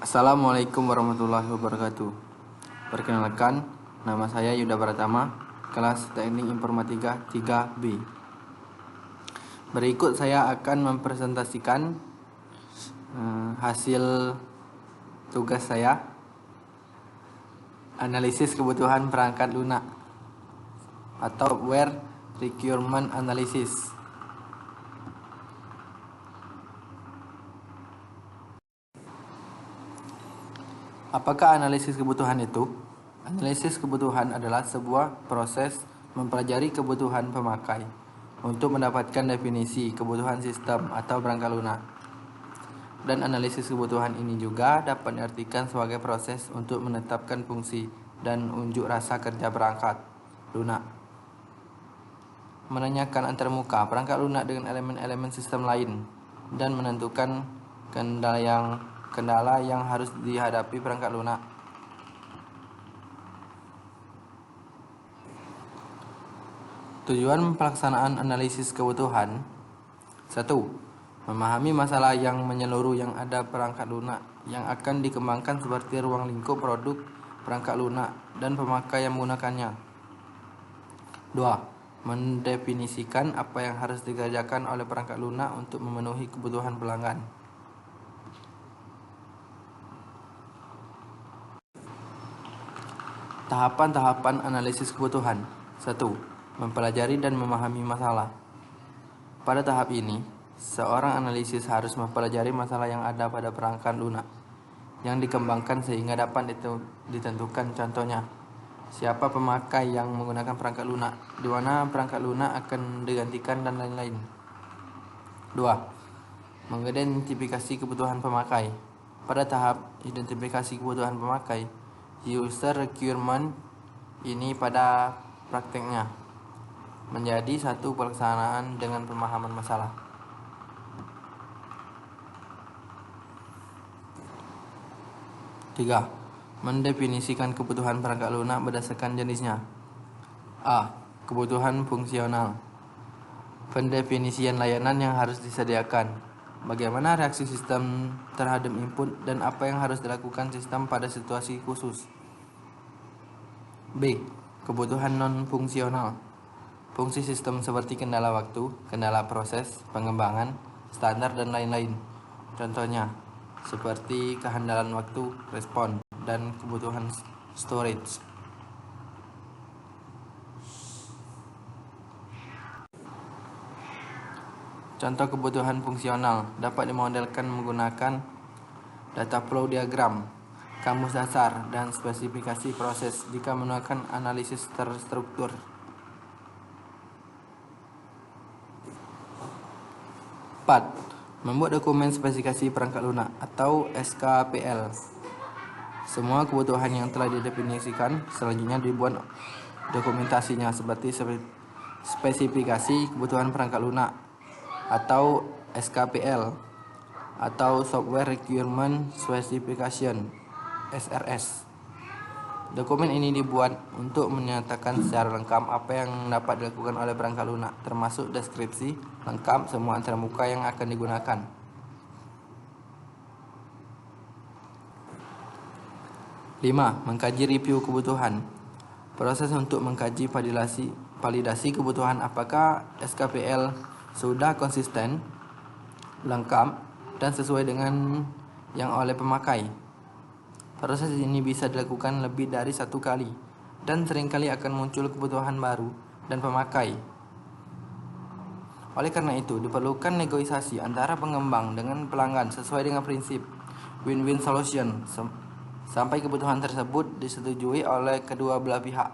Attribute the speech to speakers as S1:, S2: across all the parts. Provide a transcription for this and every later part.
S1: Assalamualaikum warahmatullahi wabarakatuh. Perkenalkan, nama saya Yuda Pratama, kelas Teknik Informatika 3B. Berikut saya akan mempresentasikan hasil tugas saya, analisis kebutuhan perangkat lunak atau Software Requirement Analysis. Apakah analisis kebutuhan itu? Analisis kebutuhan adalah sebuah proses mempelajari kebutuhan pemakai untuk mendapatkan definisi kebutuhan sistem atau perangkat lunak. Dan analisis kebutuhan ini juga dapat diartikan sebagai proses untuk menetapkan fungsi dan unjuk rasa kerja perangkat lunak. Menanyakan antarmuka perangkat lunak dengan elemen-elemen sistem lain dan menentukan kendala yang harus dihadapi perangkat lunak. Tujuan pelaksanaan analisis kebutuhan: 1. Memahami masalah yang menyeluruh yang ada perangkat lunak yang akan dikembangkan seperti ruang lingkup produk perangkat lunak dan pemakai yang menggunakannya. 2. Mendefinisikan apa yang harus dikerjakan oleh perangkat lunak untuk memenuhi kebutuhan pelanggan. Tahapan-tahapan analisis kebutuhan. 1. Mempelajari dan memahami masalah. Pada tahap ini, seorang analisis harus mempelajari masalah yang ada pada perangkat lunak yang dikembangkan sehingga dapat ditentukan, contohnya, siapa pemakai yang menggunakan perangkat lunak, di mana perangkat lunak akan digantikan, dan lain-lain. 2. Mengidentifikasi kebutuhan pemakai. Pada tahap identifikasi kebutuhan pemakai, user requirement ini pada prakteknya menjadi satu pelaksanaan dengan pemahaman masalah. 3. Mendefinisikan kebutuhan perangkat lunak berdasarkan jenisnya. A. Kebutuhan fungsional. Pendefinisian layanan yang harus disediakan. Bagaimana reaksi sistem terhadap input dan apa yang harus dilakukan sistem pada situasi khusus. B. Kebutuhan non-fungsional. Fungsi sistem seperti kendala waktu, kendala proses, pengembangan, standar, dan lain-lain. Contohnya, seperti kehandalan waktu, respon, dan kebutuhan storage. Contoh kebutuhan fungsional dapat dimodelkan menggunakan data flow diagram, kamus dasar, dan spesifikasi proses jika menggunakan analisis terstruktur. 4. Membuat dokumen spesifikasi perangkat lunak atau SKPL. Semua kebutuhan yang telah didefinisikan selanjutnya dibuat dokumentasinya seperti spesifikasi kebutuhan perangkat lunak atau SKPL atau Software Requirement Specification SRS. Dokumen ini dibuat untuk menyatakan secara lengkap apa yang dapat dilakukan oleh perangkat lunak, termasuk deskripsi lengkap semua antarmuka yang akan digunakan. 5. Mengkaji review kebutuhan. Proses untuk mengkaji validasi kebutuhan apakah SKPL sudah konsisten, lengkap, dan sesuai dengan yang oleh pemakai. Proses ini bisa dilakukan lebih dari satu kali dan seringkali akan muncul kebutuhan baru dan pemakai. Oleh karena itu, diperlukan negosiasi antara pengembang dengan pelanggan sesuai dengan prinsip win-win solution sampai kebutuhan tersebut disetujui oleh kedua belah pihak.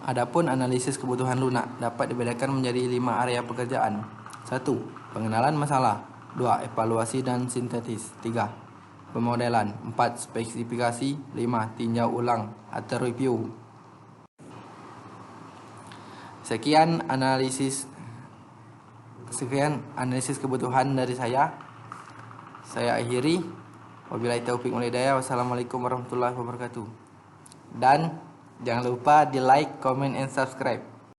S1: Adapun analisis kebutuhan lunak dapat dibedakan menjadi 5 area pekerjaan. 1. Pengenalan masalah. 2. Evaluasi dan sintesis. 3. Pemodelan. 4. Spesifikasi. 5. Tinjau ulang atau review. Sekian analisis kebutuhan dari saya. Saya akhiri. Wabillahi taufiq wal hidayah. Wassalamualaikum warahmatullahi wabarakatuh. Dan jangan lupa di like, comment, and subscribe.